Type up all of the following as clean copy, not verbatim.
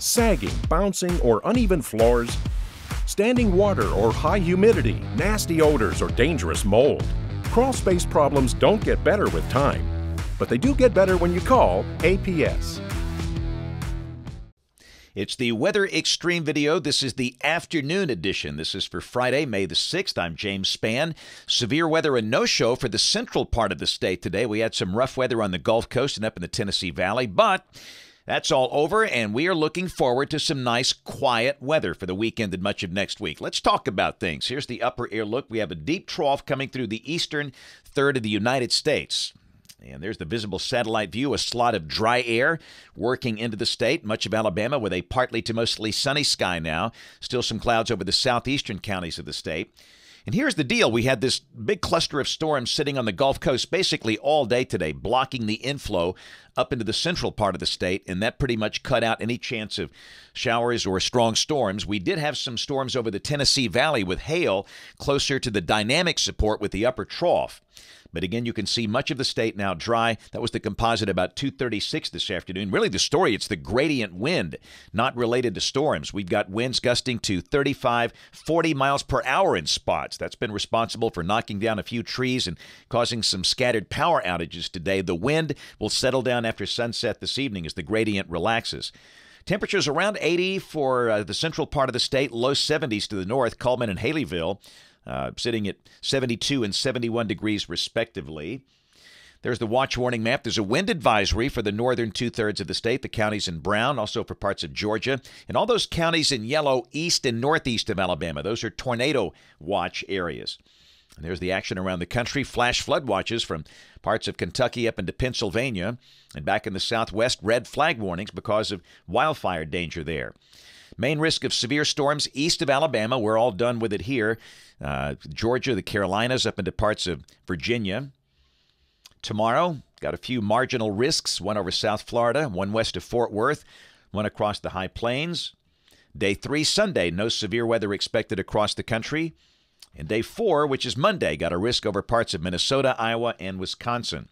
sagging, bouncing, or uneven floors, standing water or high humidity, nasty odors, or dangerous mold. Crawl space problems don't get better with time, but they do get better when you call APS. It's the Weather Xtreme video. This is the afternoon edition. This is for Friday, May the 6th. I'm James Spann. Severe weather and no-show for the central part of the state today. We had some rough weather on the Gulf Coast and up in the Tennessee Valley, but that's all over, and we are looking forward to some nice, quiet weather for the weekend and much of next week. Let's talk about things. Here's the upper air look. We have a deep trough coming through the eastern third of the United States. And there's the visible satellite view, a slot of dry air working into the state, much of Alabama with a partly to mostly sunny sky now. Still some clouds over the southeastern counties of the state. And here's the deal. We had this big cluster of storms sitting on the Gulf Coast basically all day today, blocking the inflow up into the central part of the state, and that pretty much cut out any chance of showers or strong storms. We did have some storms over the Tennessee Valley with hail closer to the dynamic support with the upper trough. But again, you can see much of the state now dry. That was the composite about 2:36 this afternoon. Really the story, it's the gradient wind, not related to storms. We've got winds gusting to 35, 40 miles per hour in spots. That's been responsible for knocking down a few trees and causing some scattered power outages today. The wind will settle down after sunset this evening as the gradient relaxes. Temperatures around 80 for the central part of the state, low 70s to the north, Cullman and Haleyville. Sitting at 72 and 71 degrees respectively. There's the watch warning map. There's a wind advisory for the northern two-thirds of the state, the counties in brown, also for parts of Georgia. And all those counties in yellow, east and northeast of Alabama. Those are tornado watch areas. And there's the action around the country. Flash flood watches from parts of Kentucky up into Pennsylvania. And back in the southwest, red flag warnings because of wildfire danger there. Main risk of severe storms east of Alabama. We're all done with it here. Georgia, the Carolinas, up into parts of Virginia. Tomorrow, got a few marginal risks. One over South Florida, one west of Fort Worth, one across the High Plains. Day 3, Sunday, no severe weather expected across the country. And day 4, which is Monday, got a risk over parts of Minnesota, Iowa, and Wisconsin.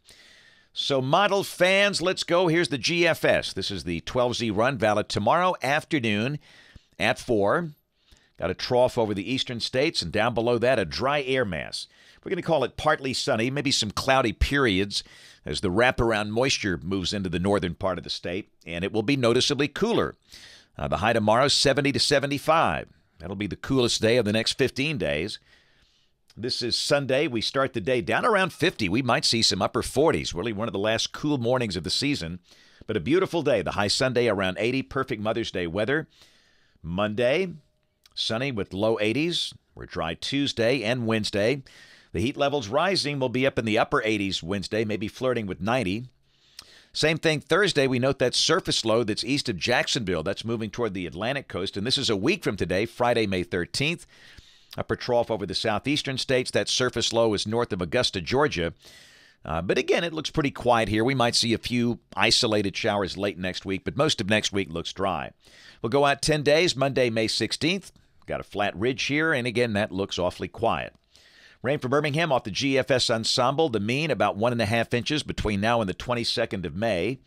So model fans, let's go. Here's the GFS. This is the 12Z run, valid tomorrow afternoon at 4. Got a trough over the eastern states, and down below that, a dry air mass. We're going to call it partly sunny, maybe some cloudy periods as the wraparound moisture moves into the northern part of the state, and it will be noticeably cooler. The high tomorrow, 70 to 75. That'll be the coolest day of the next 15 days. This is Sunday. We start the day down around 50. We might see some upper 40s. Really one of the last cool mornings of the season. But a beautiful day. The high Sunday around 80. Perfect Mother's Day weather. Monday, sunny with low 80s. We're dry Tuesday and Wednesday. The heat levels rising. Will be up in the upper 80s Wednesday, maybe flirting with 90. Same thing Thursday. We note that surface low that's east of Jacksonville. That's moving toward the Atlantic coast. And this is a week from today, Friday, May 13th. Upper trough over the southeastern states. That surface low is north of Augusta, Georgia. But again, it looks pretty quiet here. We might see a few isolated showers late next week, but most of next week looks dry. We'll go out 10 days, Monday, May 16th. Got a flat ridge here, and again, that looks awfully quiet. Rain for Birmingham off the GFS ensemble. The mean about 1.5 inches between now and the 22nd of May.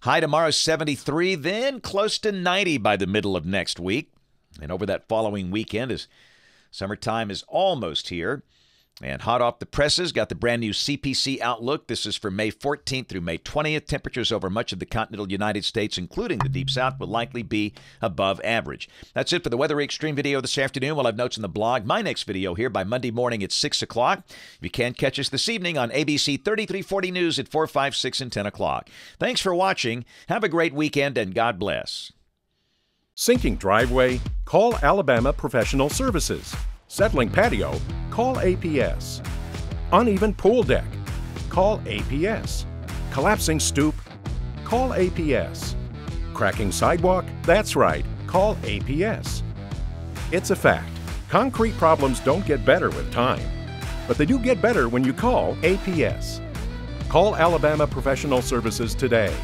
High tomorrow, 73, then close to 90 by the middle of next week. And over that following weekend is summertime is almost here, and hot off the presses, got the brand new Cpc Outlook. This is for May 14th through May 20th. Temperatures over much of the continental United States, including the Deep South, will likely be above average. That's it for the Weather Xtreme video this afternoon. We'll have notes in the blog. My next video here by Monday morning at 6 o'clock. You can catch us this evening on ABC 3340 News at 4, 5, 6, and 10 o'clock. Thanks for watching. Have a great weekend, and God bless. Sinking driveway? Call Alabama Professional Services. Settling patio? Call APS. Uneven pool deck? Call APS. Collapsing stoop? Call APS. Cracking sidewalk? That's right, call APS. It's a fact. Concrete problems don't get better with time, but they do get better when you call APS. Call Alabama Professional Services today.